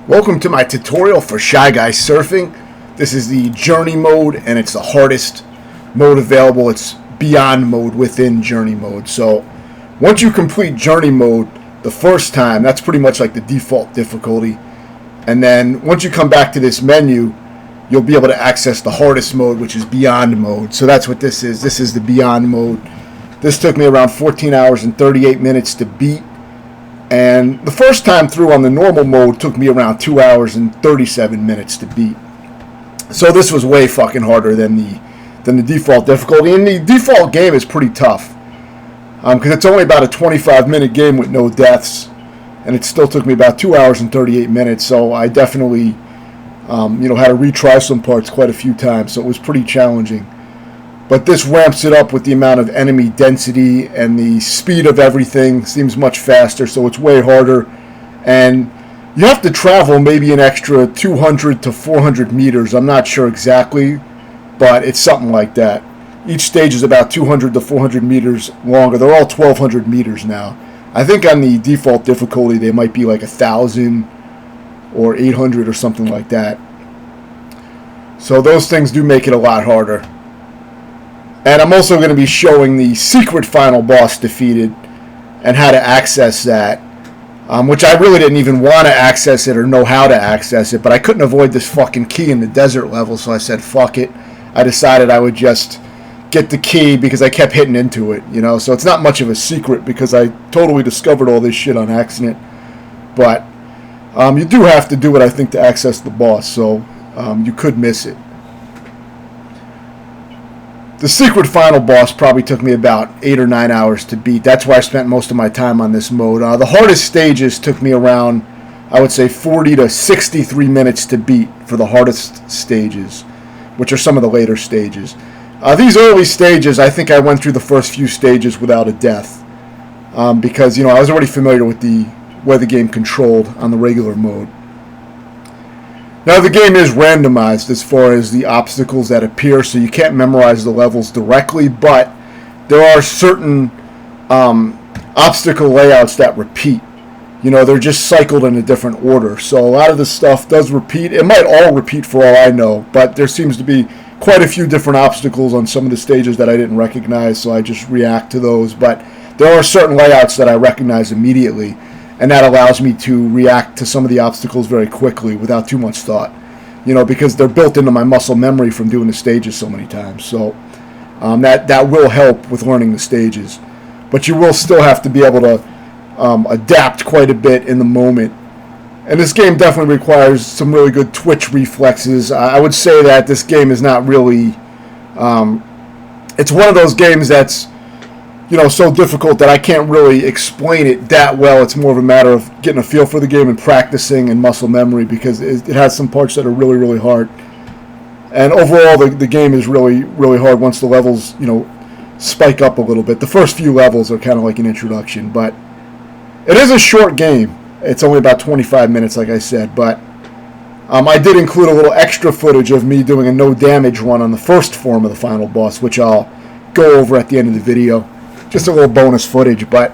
Welcome to my tutorial for Shy Guy Surfing. This is the Journey mode, and it's the hardest mode available. It's beyond mode within Journey mode. So once you complete Journey mode the first time, that's pretty much like the default difficulty. And then once you come back to this menu, you'll be able to access the hardest mode, which is Beyond mode. So that's what this is. This is the Beyond mode. This took me around 14 hours and 38 minutes to beat. And the first time through on the normal mode took me around 2 hours and 37 minutes to beat. So this was way fucking harder than the default difficulty. And the default game is pretty tough. Because it's only about a 25-minute game with no deaths. And it still took me about 2 hours and 38 minutes. So I definitely had to retry some parts quite a few times. So it was pretty challenging. But this ramps it up with the amount of enemy density, and the speed of everything seems much faster, so it's way harder. And you have to travel maybe an extra 200 to 400 meters. I'm not sure exactly, but it's something like that. Each stage is about 200 to 400 meters longer. They're all 1,200 meters now. I think on the default difficulty they might be like 1,000 or 800 or something like that. So those things do make it a lot harder. And I'm also going to be showing the secret final boss defeated and how to access that, which I really didn't even want to access it or know how to access it, but I couldn't avoid this fucking key in the desert level, so I said, fuck it. I decided I would just get the key because I kept hitting into it, so it's not much of a secret because I totally discovered all this shit on accident. But you do have to do it, I think, to access the boss, so you could miss it. The secret final boss probably took me about 8 or 9 hours to beat. That's why I spent most of my time on this mode. The hardest stages took me around, I would say, 40 to 63 minutes to beat for the hardest stages, which are some of the later stages. These early stages, I think I went through the first few stages without a death because, I was already familiar with the way the game controlled on the regular mode. Now, the game is randomized as far as the obstacles that appear, so you can't memorize the levels directly, but there are certain obstacle layouts that repeat. They're just cycled in a different order, so a lot of the stuff does repeat. It might all repeat for all I know, but there seems to be quite a few different obstacles on some of the stages that I didn't recognize, so I just react to those. But there are certain layouts that I recognize immediately, and that allows me to react to some of the obstacles very quickly without too much thought, because they're built into my muscle memory from doing the stages so many times. So that will help with learning the stages. But you will still have to be able to adapt quite a bit in the moment. And this game definitely requires some really good twitch reflexes. I would say that this game is not really... it's one of those games that's so difficult that I can't really explain it that well. It's more of a matter of getting a feel for the game and practicing and muscle memory, because it has some parts that are really, really hard. And overall, the game is really, really hard once the levels, spike up a little bit. The first few levels are kind of like an introduction, but it is a short game. It's only about 25 minutes, like I said, but I did include a little extra footage of me doing a no damage run on the first form of the final boss, which I'll go over at the end of the video. Just a little bonus footage, but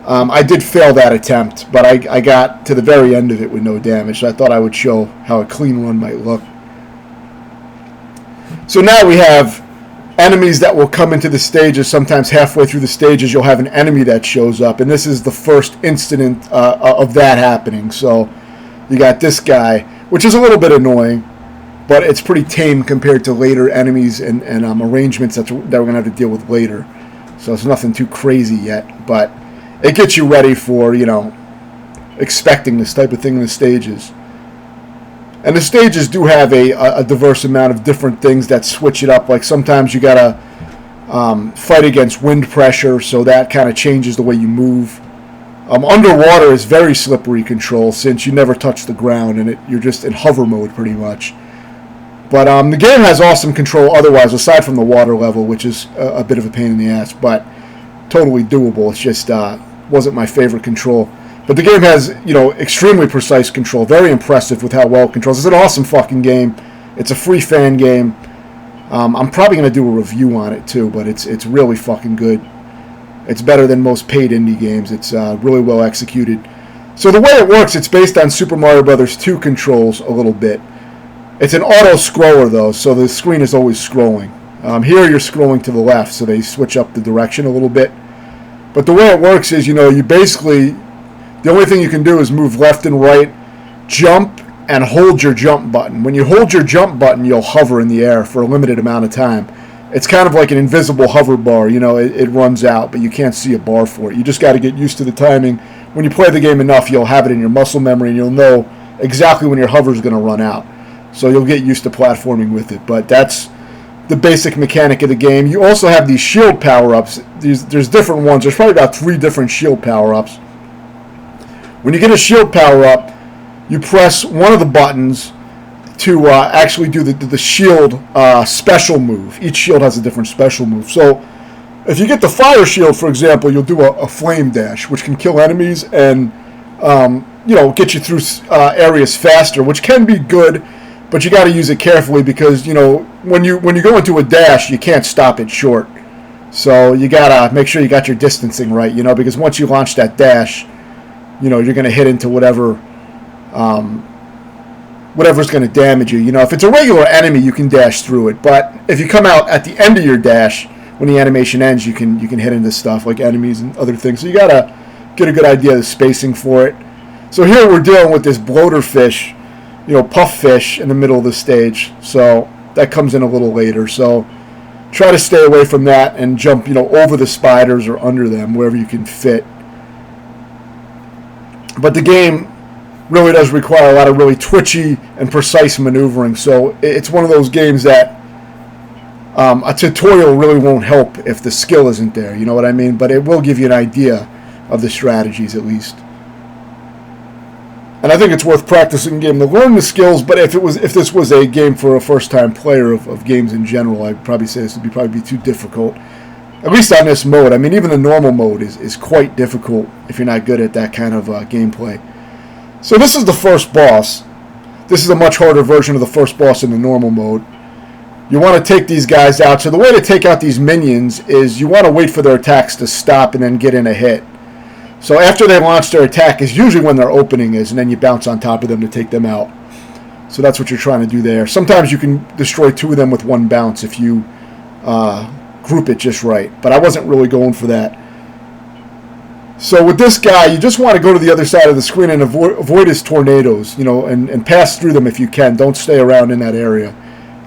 I did fail that attempt, but I got to the very end of it with no damage, so I thought I would show how a clean run might look. So now we have enemies that will come into the stages. Sometimes halfway through the stages you'll have an enemy that shows up, and this is the first incident of that happening. So you got this guy, which is a little bit annoying, but it's pretty tame compared to later enemies and arrangements that we're going to have to deal with later. So it's nothing too crazy yet, but it gets you ready for, expecting this type of thing in the stages. And the stages do have a diverse amount of different things that switch it up. Like sometimes you gotta fight against wind pressure, so that kind of changes the way you move. Underwater is very slippery control since you never touch the ground and you're just in hover mode pretty much. But the game has awesome control otherwise, aside from the water level, which is a bit of a pain in the ass, but totally doable. It's just wasn't my favorite control. But the game has, extremely precise control, very impressive with how well it controls. It's an awesome fucking game. It's a free fan game. I'm probably going to do a review on it too, but it's really fucking good. It's better than most paid indie games. It's really well executed. So the way it works, it's based on Super Mario Bros. 2 controls a little bit. It's an auto-scroller, though, so the screen is always scrolling. Here you're scrolling to the left, so they switch up the direction a little bit. But the way it works is, you basically, the only thing you can do is move left and right, jump, and hold your jump button. When you hold your jump button, you'll hover in the air for a limited amount of time. It's kind of like an invisible hover bar. It runs out, but you can't see a bar for it. You just got to get used to the timing. When you play the game enough, you'll have it in your muscle memory, and you'll know exactly when your hover is going to run out. So you'll get used to platforming with it. But that's the basic mechanic of the game. You also have these shield power-ups. There's different ones. There's probably about 3 different shield power-ups. When you get a shield power-up, you press one of the buttons to actually do the shield special move. Each shield has a different special move. So if you get the fire shield, for example, you'll do a flame dash, which can kill enemies and get you through areas faster, which can be good, but you got to use it carefully because when you go into a dash, you can't stop it short. So you got to make sure you got your distancing right, because once you launch that dash, you're going to hit into whatever's going to damage you. If it's a regular enemy, you can dash through it. But if you come out at the end of your dash, when the animation ends, you can hit into stuff like enemies and other things. So you got to get a good idea of the spacing for it. So here we're dealing with this bloater fish, puff fish in the middle of the stage. So that comes in a little later. So try to stay away from that and jump, over the spiders or under them, wherever you can fit. But the game really does require a lot of really twitchy and precise maneuvering. So it's one of those games that a tutorial really won't help if the skill isn't there. You know what I mean? But it will give you an idea of the strategies at least. And I think it's worth practicing the game to learn the skills. But if this was a game for a first-time player of games in general, I'd probably say this would probably be too difficult. At least on this mode. I mean, even the normal mode is quite difficult if you're not good at that kind of gameplay. So this is the first boss. This is a much harder version of the first boss in the normal mode. You want to take these guys out. So the way to take out these minions is you want to wait for their attacks to stop and then get in a hit. So after they launch their attack is usually when their opening is, and then you bounce on top of them to take them out. So that's what you're trying to do there. Sometimes you can destroy 2 of them with 1 bounce if you group it just right. But I wasn't really going for that. So with this guy, you just want to go to the other side of the screen and avoid his tornadoes, and pass through them if you can. Don't stay around in that area.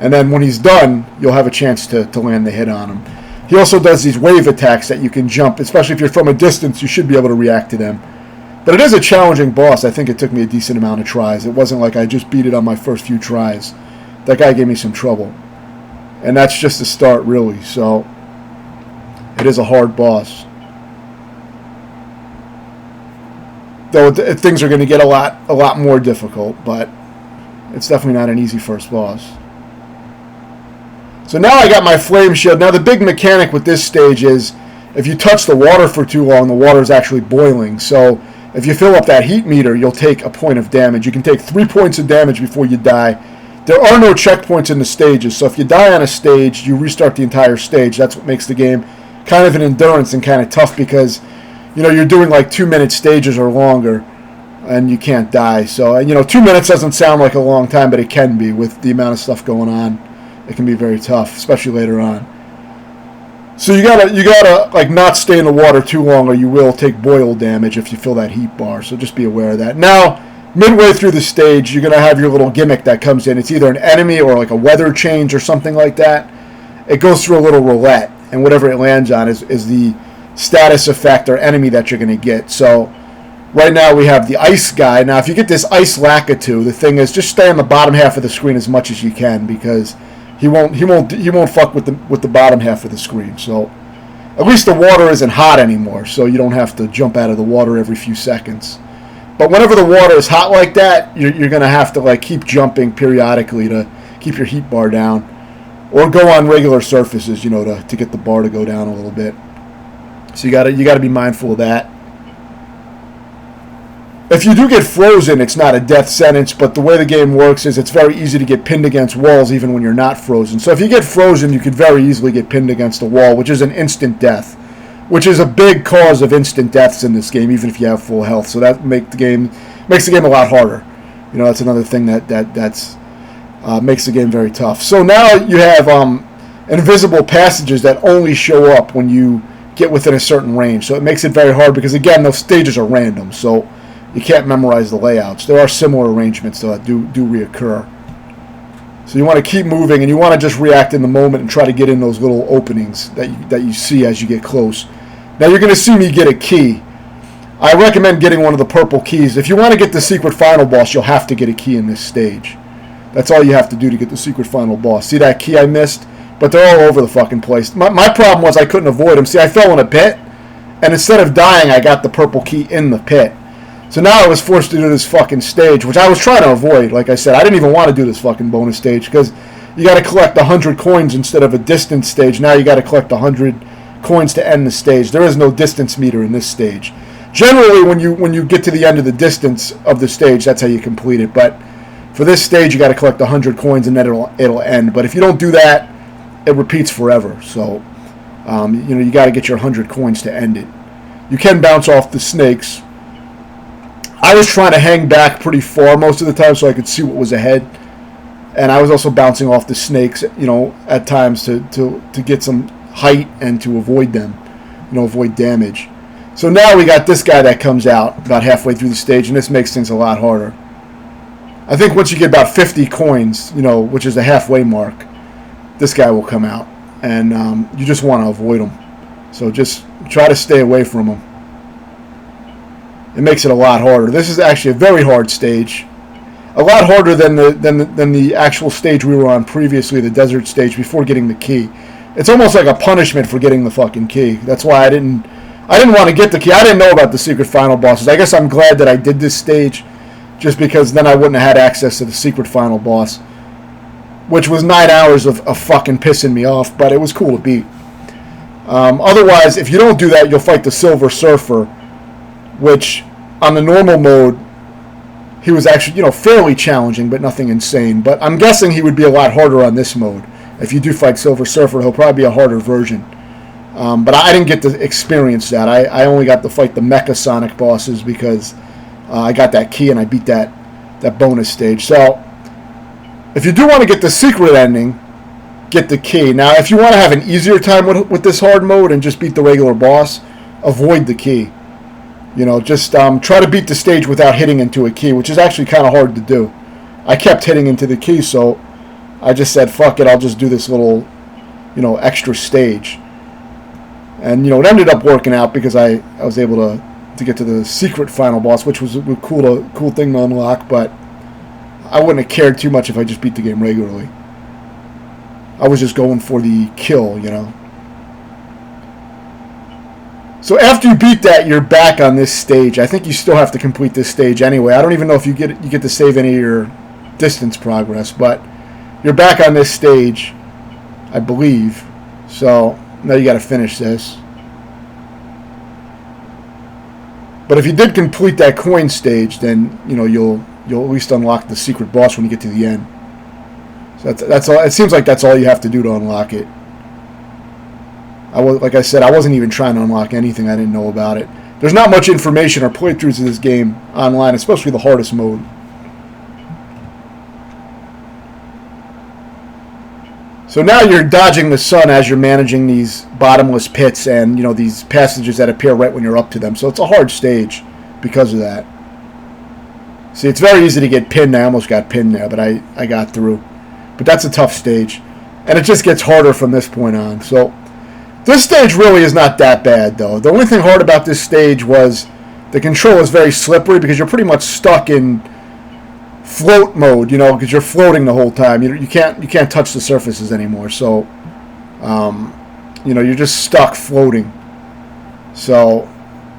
And then when he's done, you'll have a chance to land the hit on him. He also does these wave attacks that you can jump, especially if you're from a distance, you should be able to react to them. But it is a challenging boss. I think it took me a decent amount of tries. It wasn't like I just beat it on my first few tries. That guy gave me some trouble. And that's just the start, really. So it is a hard boss. Though things are going to get a lot more difficult, but it's definitely not an easy first boss. So now I got my flame shield. Now the big mechanic with this stage is if you touch the water for too long, the water is actually boiling. So if you fill up that heat meter, you'll take a point of damage. You can take 3 points of damage before you die. There are no checkpoints in the stages, so if you die on a stage, you restart the entire stage. That's what makes the game kind of an endurance and kind of tough because you're doing like 2-minute stages or longer, and you can't die. So 2 minutes doesn't sound like a long time, but it can be with the amount of stuff going on. It can be very tough, especially later on. So you gotta like not stay in the water too long, or you will take boil damage if you fill that heat bar. So just be aware of that. Now, midway through the stage, you're gonna have your little gimmick that comes in. It's either an enemy or like a weather change or something like that. It goes through a little roulette, and whatever it lands on is the status effect or enemy that you're gonna get. So right now we have the ice guy. Now, if you get this ice Lakitu, the thing is just stay on the bottom half of the screen as much as you can because he won't fuck with the bottom half of the screen. So at least the water isn't hot anymore, so you don't have to jump out of the water every few seconds. But whenever the water is hot like that, you're gonna have to like keep jumping periodically to keep your heat bar down, or go on regular surfaces, to get the bar to go down a little bit. So you gotta be mindful of that. If you do get frozen, it's not a death sentence, but the way the game works is it's very easy to get pinned against walls even when you're not frozen. So if you get frozen, you could very easily get pinned against a wall, which is an instant death. which is a big cause of instant deaths in this game, even if you have full health. So that makes the game a lot harder. You know, that's another thing that's makes the game very tough. So now you have invisible passages that only show up when you get within a certain range. So it makes it very hard because, again, those stages are random, so you can't memorize the layouts. There are similar arrangements though, that do reoccur. So you want to keep moving, and you want to just react in the moment and try to get in those little openings that you see as you get close. Now you're going to see me get a key. I recommend getting one of the purple keys. If you want to get the secret final boss, you'll have to get a key in this stage. That's all you have to do to get the secret final boss. See that key I missed? But they're all over the fucking place. My problem was I couldn't avoid them. See, I fell in a pit, and instead of dying, I got the purple key in the pit. So now I was forced to do this fucking stage, which I was trying to avoid. Like I said, I didn't even want to do this fucking bonus stage because you got to collect 100 coins instead of a distance stage. Now you got to collect 100 coins to end the stage. There is no distance meter in this stage. Generally, when you get to the end of the distance of the stage, that's how you complete it. But for this stage, you got to collect 100 coins and then it'll end. But if you don't do that, it repeats forever. So you got to get your 100 coins to end it. You can bounce off the snakes. I was trying to hang back pretty far most of the time so I could see what was ahead. And I was also bouncing off the snakes, at times to get some height and to avoid them, avoid damage. So now we got this guy that comes out about halfway through the stage, and this makes things a lot harder. I think once you get about 50 coins, which is the halfway mark, this guy will come out. And you just want to avoid him. So just try to stay away from him. It makes it a lot harder. This is actually a very hard stage. A lot harder than the actual stage we were on previously, the desert stage, before getting the key. It's almost like a punishment for getting the fucking key. That's why I didn't want to get the key. I didn't know about the secret final bosses. I guess I'm glad that I did this stage, just because then I wouldn't have had access to the secret final boss, which was 9 hours of fucking pissing me off, but it was cool to beat. Otherwise, if you don't do that, you'll fight the Silver Surfer, which on the normal mode, he was actually, fairly challenging, but nothing insane. But I'm guessing he would be a lot harder on this mode. If you do fight Silver Surfer, he'll probably be a harder version. But I didn't get to experience that. I only got to fight the Mecha Sonic bosses because I got that key and I beat that bonus stage. So if you do want to get the secret ending, get the key. Now, if you want to have an easier time with this hard mode and just beat the regular boss, avoid the key. Just try to beat the stage without hitting into a key, which is actually kind of hard to do. I kept hitting into the key, so I just said, fuck it, I'll just do this little, extra stage. And, it ended up working out because I was able to get to the secret final boss, which was a cool thing to unlock, but I wouldn't have cared too much if I just beat the game regularly. I was just going for the kill, So after you beat that, you're back on this stage. I think you still have to complete this stage anyway. I don't even know if you get to save any of your distance progress, but you're back on this stage, I believe. So now you got to finish this. But if you did complete that coin stage, then you'll at least unlock the secret boss when you get to the end. So that's all. It seems like that's all you have to do to unlock it. Like I said, I wasn't even trying to unlock anything. I didn't know about it. There's not much information or playthroughs of this game online, especially the hardest mode. So now you're dodging the sun as you're managing these bottomless pits and these passages that appear right when you're up to them. So it's a hard stage because of that. See, it's very easy to get pinned. I almost got pinned there, but I got through. But that's a tough stage. And it just gets harder from this point on. So this stage really is not that bad, though. The only thing hard about this stage was the control is very slippery because you're pretty much stuck in float mode, because you're floating the whole time. You can't touch the surfaces anymore. So, you're just stuck floating. So,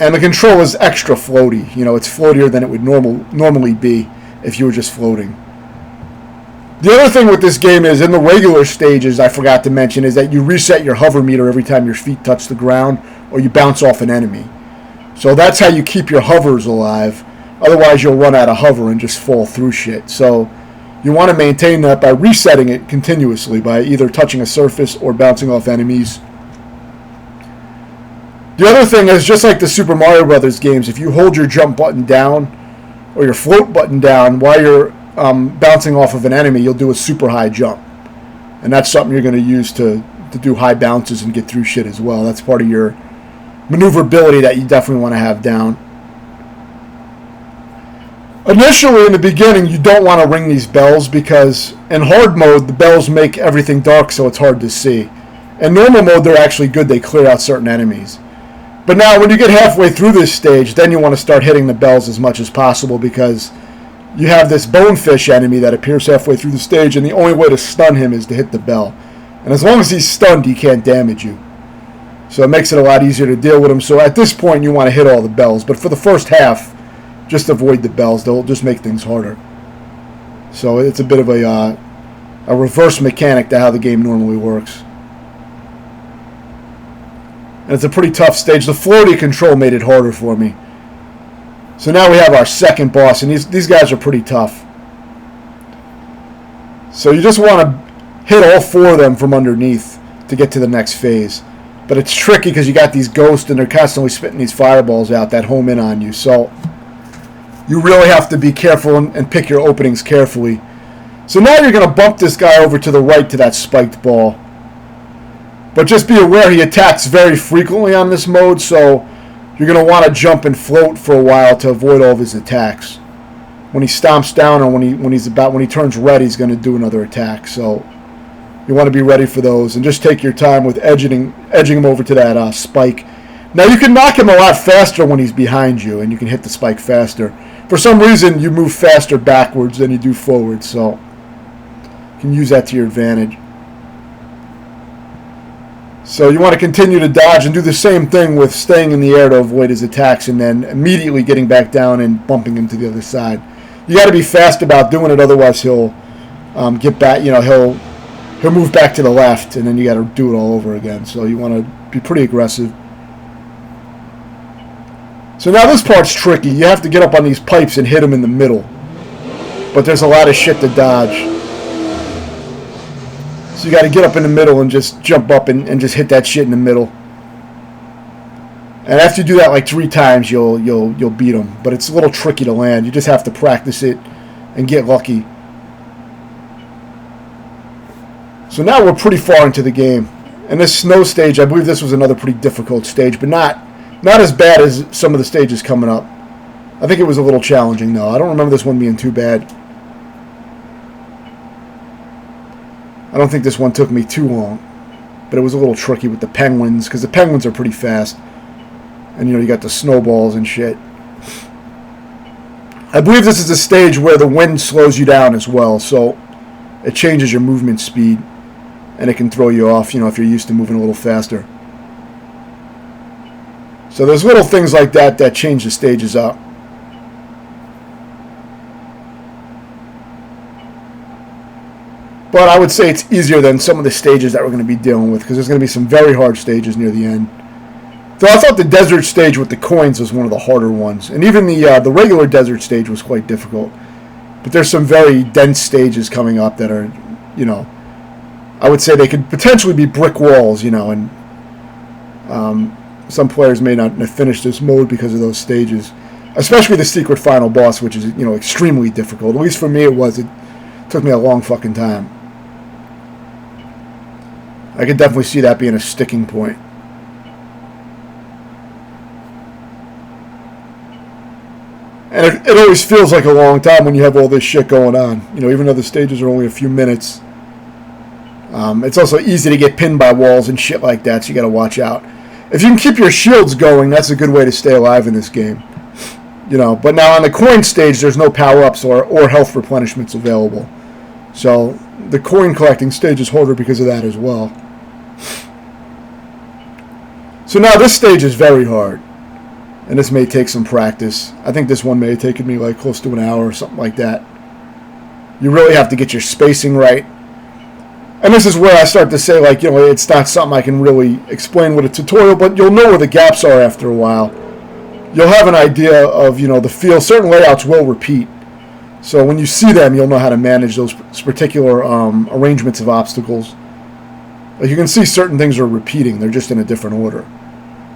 and the control is extra floaty. It's floatier than it would normally be if you were just floating. The other thing with this game is, in the regular stages, I forgot to mention, is that you reset your hover meter every time your feet touch the ground or you bounce off an enemy. So that's how you keep your hovers alive. Otherwise, you'll run out of hover and just fall through shit. So you want to maintain that by resetting it continuously by either touching a surface or bouncing off enemies. The other thing is, just like the Super Mario Brothers games, if you hold your jump button down or your float button down while you're bouncing off of an enemy, you'll do a super high jump. And that's something you're going to use to do high bounces and get through shit as well. That's part of your maneuverability that you definitely want to have down. Initially, in the beginning, you don't want to ring these bells because in hard mode, the bells make everything dark so it's hard to see. In normal mode, they're actually good. They clear out certain enemies. But now, when you get halfway through this stage, then you want to start hitting the bells as much as possible because you have this bonefish enemy that appears halfway through the stage, and the only way to stun him is to hit the bell. And as long as he's stunned, he can't damage you. So it makes it a lot easier to deal with him. So at this point, you want to hit all the bells. But for the first half, just avoid the bells. They'll just make things harder. So it's a bit of a reverse mechanic to how the game normally works. And it's a pretty tough stage. The floaty control made it harder for me. So now we have our second boss, and these guys are pretty tough. So you just want to hit all four of them from underneath to get to the next phase. But it's tricky because you got these ghosts, and they're constantly spitting these fireballs out that home in on you. So you really have to be careful and pick your openings carefully. So now you're going to bump this guy over to the right to that spiked ball. But just be aware he attacks very frequently on this mode, so you're going to want to jump and float for a while to avoid all of his attacks. When he stomps down or when he turns red, he's going to do another attack. So you want to be ready for those and just take your time with edging him over to that spike. Now you can knock him a lot faster when he's behind you, and you can hit the spike faster. For some reason, you move faster backwards than you do forward, so you can use that to your advantage. So you want to continue to dodge and do the same thing with staying in the air to avoid his attacks and then immediately getting back down and bumping him to the other side. You got to be fast about doing it, otherwise he'll get back. He'll move back to the left, and then you got to do it all over again. So you want to be pretty aggressive. So now this part's tricky. You have to get up on these pipes and hit them in the middle. But there's a lot of shit to dodge. So you got to get up in the middle and just jump up and just hit that shit in the middle. And after you do that like 3 times, you'll beat them. But it's a little tricky to land. You just have to practice it and get lucky. So now we're pretty far into the game. And this snow stage, I believe this was another pretty difficult stage, but not as bad as some of the stages coming up. I think it was a little challenging though. I don't remember this one being too bad. I don't think this one took me too long, but it was a little tricky with the penguins, because the penguins are pretty fast. And you got the snowballs and shit. I believe this is a stage where the wind slows you down as well, so it changes your movement speed, and it can throw you off, if you're used to moving a little faster. So there's little things like that change the stages up. But I would say it's easier than some of the stages that we're going to be dealing with, because there's going to be some very hard stages near the end. So I thought the desert stage with the coins was one of the harder ones. And even the regular desert stage was quite difficult. But there's some very dense stages coming up that are, I would say they could potentially be brick walls, and some players may not finish this mode because of those stages. Especially the secret final boss, which is, extremely difficult. At least for me it was. It took me a long fucking time. I could definitely see that being a sticking point. And it always feels like a long time when you have all this shit going on. Even though the stages are only a few minutes. It's also easy to get pinned by walls and shit like that, so you gotta watch out. If you can keep your shields going, that's a good way to stay alive in this game. But now on the coin stage, there's no power-ups or health replenishments available. So the coin collecting stage is harder because of that as well. So now this stage is very hard. And this may take some practice. I think this one may have taken me like close to an hour or something like that. You really have to get your spacing right. And this is where I start to say, like, it's not something I can really explain with a tutorial, but you'll know where the gaps are after a while. You'll have an idea of, the feel. Certain layouts will repeat. So when you see them, you'll know how to manage those particular arrangements of obstacles. Like you can see certain things are repeating. They're just in a different order.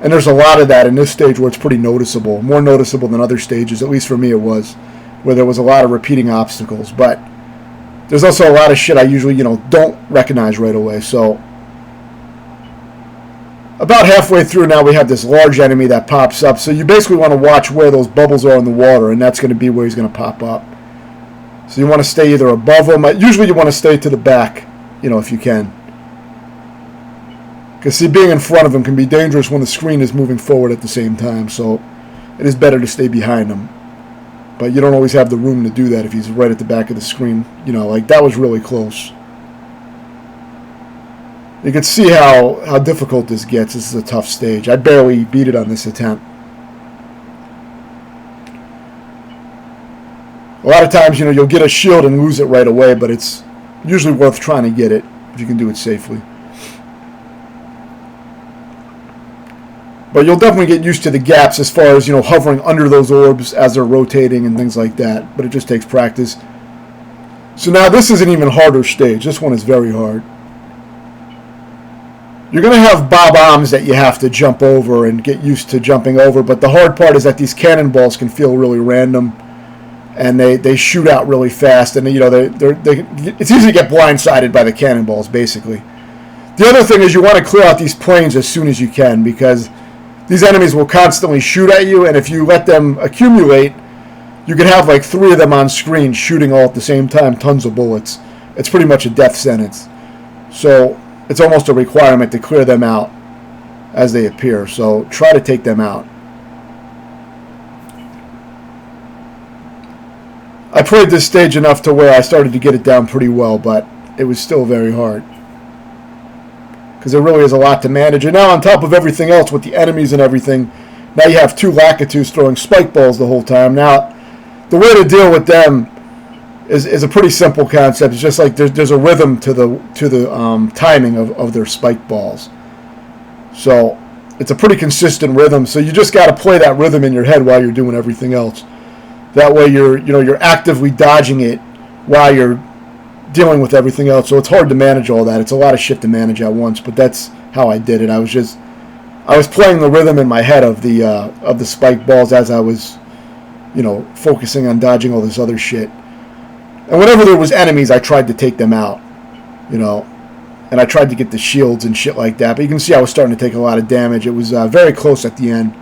And there's a lot of that in this stage where it's pretty noticeable, more noticeable than other stages, at least for me it was, where there was a lot of repeating obstacles. But there's also a lot of shit I usually, don't recognize right away. So about halfway through now, we have this large enemy that pops up. So you basically want to watch where those bubbles are in the water, and that's going to be where he's going to pop up. So you want to stay either above him. Usually you want to stay to the back, if you can. Because, see, being in front of him can be dangerous when the screen is moving forward at the same time. So it is better to stay behind him. But you don't always have the room to do that if he's right at the back of the screen. Like that was really close. You can see how difficult this gets. This is a tough stage. I barely beat it on this attempt. A lot of times, you'll get a shield and lose it right away, but it's usually worth trying to get it if you can do it safely. But you'll definitely get used to the gaps as far as, hovering under those orbs as they're rotating and things like that. But it just takes practice. So now this is an even harder stage. This one is very hard. You're going to have bob-ombs that you have to jump over and get used to jumping over. But the hard part is that these cannonballs can feel really random. And they shoot out really fast. And, it's easy to get blindsided by the cannonballs, basically. The other thing is you want to clear out these planes as soon as you can, because these enemies will constantly shoot at you, and if you let them accumulate, you can have like 3 of them on screen shooting all at the same time, tons of bullets. It's pretty much a death sentence. So it's almost a requirement to clear them out as they appear. So try to take them out. I played this stage enough to where I started to get it down pretty well, but it was still very hard. Because there really is a lot to manage. And now on top of everything else with the enemies and everything, now you have 2 Lakitus throwing spike balls the whole time. Now, the way to deal with them is a pretty simple concept. It's just like there's a rhythm to the timing of their spike balls. So it's a pretty consistent rhythm. So you just got to play that rhythm in your head while you're doing everything else. That way you're actively dodging it while you're dealing with everything else. So it's hard to manage all that. It's a lot of shit to manage at once, but that's how I did it. I was playing the rhythm in my head of the spike balls as I was, focusing on dodging all this other shit. And whenever there was enemies, I tried to take them out, and I tried to get the shields and shit like that. But you can see I was starting to take a lot of damage. It was very close at the end.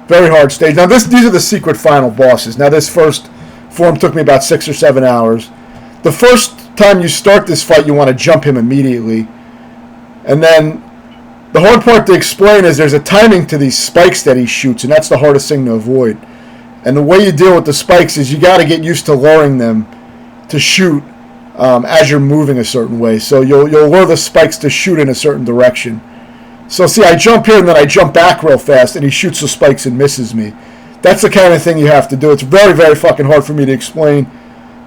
Very hard stage. Now these are the secret final bosses. Now this first form took me about 6 or 7 hours. The first time you start this fight, you want to jump him immediately. And then the hard part to explain is there's a timing to these spikes that he shoots, and that's the hardest thing to avoid. And the way you deal with the spikes is you got to get used to luring them to shoot as you're moving a certain way. So you'll lure the spikes to shoot in a certain direction. So see, I jump here and then I jump back real fast, and he shoots the spikes and misses me. That's the kind of thing you have to do. It's very, very fucking hard for me to explain.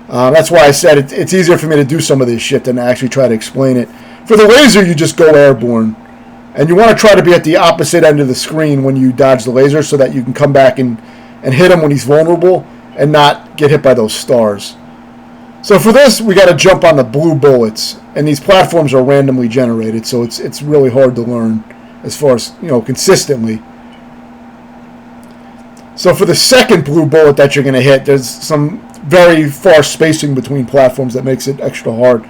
That's why I said it's easier for me to do some of this shit than to actually try to explain it. For the laser, you just go airborne. And you want to try to be at the opposite end of the screen when you dodge the laser so that you can come back and hit him when he's vulnerable and not get hit by those stars. So for this, we got to jump on the blue bullets. And these platforms are randomly generated, so it's really hard to learn as far as, consistently. So for the second blue bullet that you're going to hit, there's some very far spacing between platforms that makes it extra hard.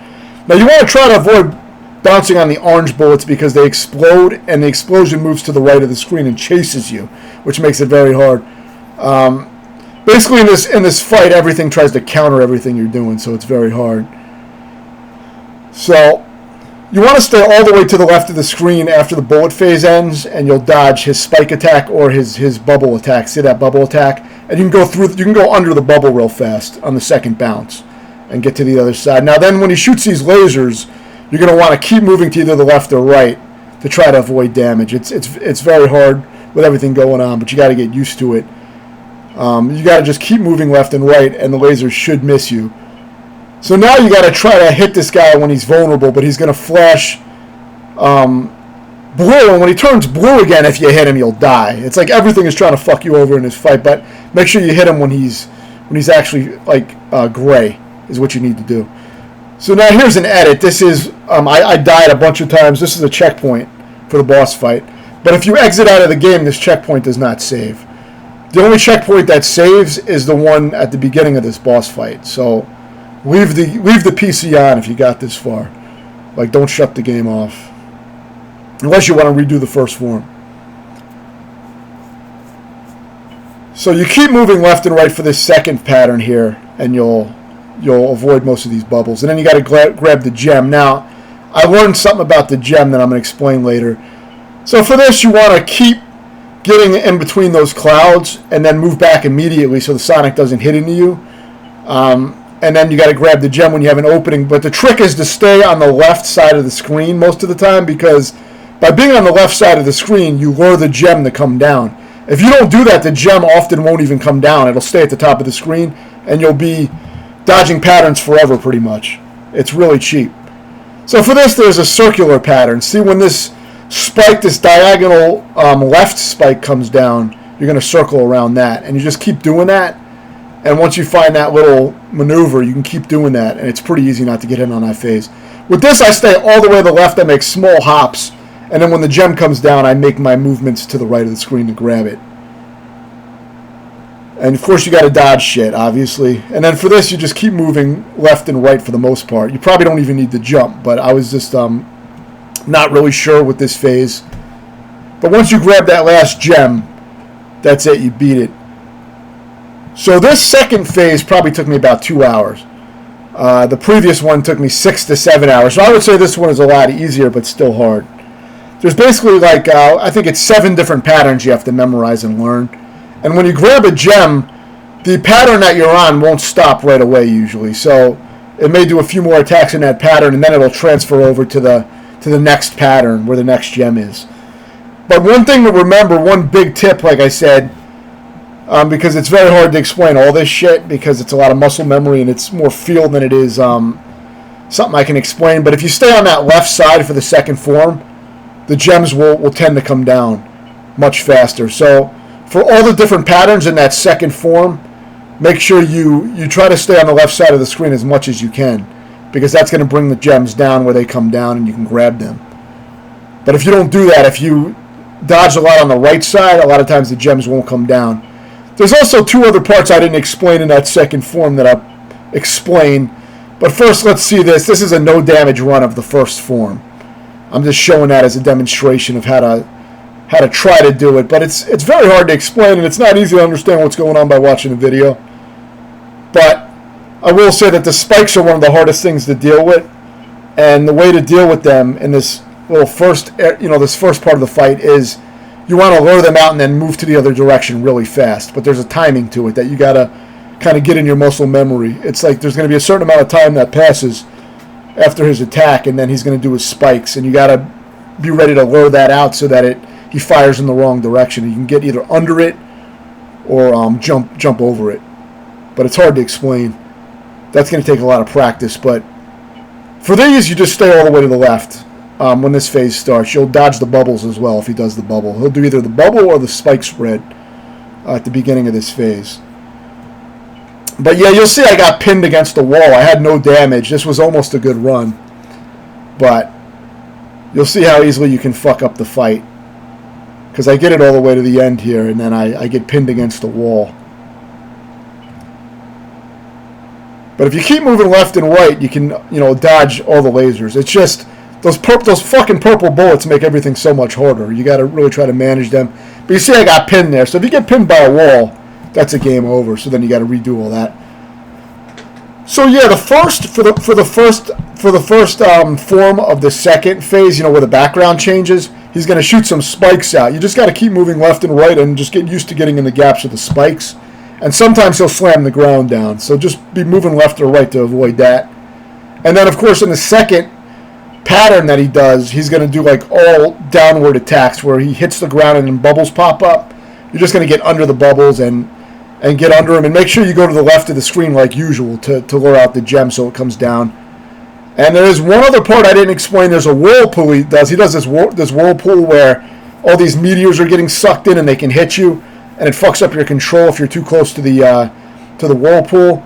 Now you want to try to avoid bouncing on the orange bullets because they explode, and the explosion moves to the right of the screen and chases you, which makes it very hard. Basically, in this fight, everything tries to counter everything you're doing, so it's very hard. So you want to stay all the way to the left of the screen after the bullet phase ends, and you'll dodge his spike attack or his bubble attack. See that bubble attack? And you can go under the bubble real fast on the second bounce and get to the other side. Now then, when he shoots these lasers, you're going to want to keep moving to either the left or right to try to avoid damage. It's very hard with everything going on, but you got to get used to it. You got to just keep moving left and right, and the lasers should miss you. So now you got to try to hit this guy when he's vulnerable, but he's going to flash blue, and when he turns blue again, if you hit him, you'll die. It's like everything is trying to fuck you over in this fight, but make sure you hit him when he's actually like gray is what you need to do. So now here's an edit. This is I died a bunch of times. This is a checkpoint for the boss fight, But if you exit out of the game, this checkpoint does not save. The only checkpoint that saves is the one at the beginning of this boss fight. So leave the PC on if you got this far. Like, don't shut the game off. Unless you want to redo the first form. So you keep moving left and right for this second pattern here, and you'll avoid most of these bubbles. And then you got to grab the gem. Now, I learned something about the gem that I'm going to explain later. So for this, you want to keep getting in between those clouds and then move back immediately so the Sonic doesn't hit into you. And then you got to grab the gem when you have an opening. But the trick is to stay on the left side of the screen most of the time, because by being on the left side of the screen, you lure the gem to come down. If you don't do that, the gem often won't even come down. It'll stay at the top of the screen, and you'll be dodging patterns forever pretty much. It's really cheap. So for this, there's a circular pattern. See, when this spike, this diagonal left spike comes down, you're going to circle around that. And you just keep doing that. And once you find that little maneuver, you can keep doing that. And it's pretty easy not to get in on that phase. With this, I stay all the way to the left. I make small hops. And then when the gem comes down, I make my movements to the right of the screen to grab it. And of course, you got to dodge shit, obviously. And then for this, you just keep moving left and right for the most part. You probably don't even need to jump, but I was just not really sure with this phase. But once you grab that last gem, that's it, you beat it. So this second phase probably took me about 2 hours. The previous one took me 6 to 7 hours. So I would say this one is a lot easier, but still hard. There's basically like, I think it's 7 different patterns you have to memorize and learn. And when you grab a gem, the pattern that you're on won't stop right away usually. So it may do a few more attacks in that pattern, and then it'll transfer over to the next pattern where the next gem is. But one thing to remember, one big tip, like I said, because it's very hard to explain all this shit because it's a lot of muscle memory and it's more feel than it is something I can explain. But if you stay on that left side for the second form, the gems will tend to come down much faster. So for all the different patterns in that second form, make sure you try to stay on the left side of the screen as much as you can, because that's going to bring the gems down where they come down and you can grab them. But if you don't do that, if you dodge a lot on the right side, a lot of times the gems won't come down. There's also 2 other parts I didn't explain in that second form that I'll explain. But first, let's see this. This is a no damage run of the first form. I'm just showing that as a demonstration of how to try to do it. But it's very hard to explain, and it's not easy to understand what's going on by watching the video. But I will say that the spikes are one of the hardest things to deal with, and the way to deal with them in this little this first part of the fight is you want to lure them out and then move to the other direction really fast. But there's a timing to it that you got to kind of get in your muscle memory. It's like there's going to be a certain amount of time that passes after his attack, and then he's going to do his spikes, and you got to be ready to lure that out so that he fires in the wrong direction. You can get either under it or jump over it. But it's hard to explain. That's going to take a lot of practice. But for these, you just stay all the way to the left. When this phase starts, you'll dodge the bubbles as well if he does the bubble. He'll do either the bubble or the spike spread at the beginning of this phase. But yeah, you'll see I got pinned against the wall. I had no damage. This was almost a good run. But you'll see how easily you can fuck up the fight. Because I get it all the way to the end here, and then I get pinned against the wall. But if you keep moving left and right, you can, dodge all the lasers. It's just those fucking purple bullets make everything so much harder. You got to really try to manage them. But you see, I got pinned there. So if you get pinned by a wall, that's a game over. So then you got to redo all that. So yeah, the first form of the second phase, where the background changes, he's going to shoot some spikes out. You just got to keep moving left and right and just get used to getting in the gaps of the spikes. And sometimes he'll slam the ground down. So just be moving left or right to avoid that. And then, of course, in the second pattern that he does, he's going to do like all downward attacks where he hits the ground and then bubbles pop up. You're just going to get under the bubbles and get under him. And make sure you go to the left of the screen like usual to lure out the gem so it comes down. And there is one other part I didn't explain. There's a whirlpool he does. He does this whirlpool where all these meteors are getting sucked in and they can hit you. And it fucks up your control if you're too close to the whirlpool.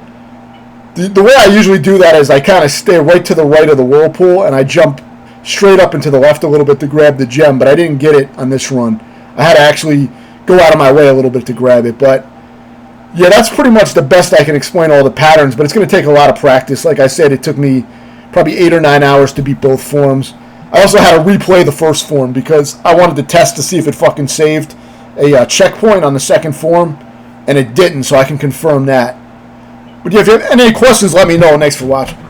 The way I usually do that is I kind of stay right to the right of the whirlpool and I jump straight up and to the left a little bit to grab the gem, but I didn't get it on this run. I had to actually go out of my way a little bit to grab it. But yeah, that's pretty much the best I can explain all the patterns, but it's going to take a lot of practice. Like I said, it took me probably 8 or 9 hours to beat both forms. I also had to replay the first form because I wanted to test to see if it fucking saved a checkpoint on the second form, and it didn't, so I can confirm that. But yeah, if you have any questions, let me know. Thanks for watching.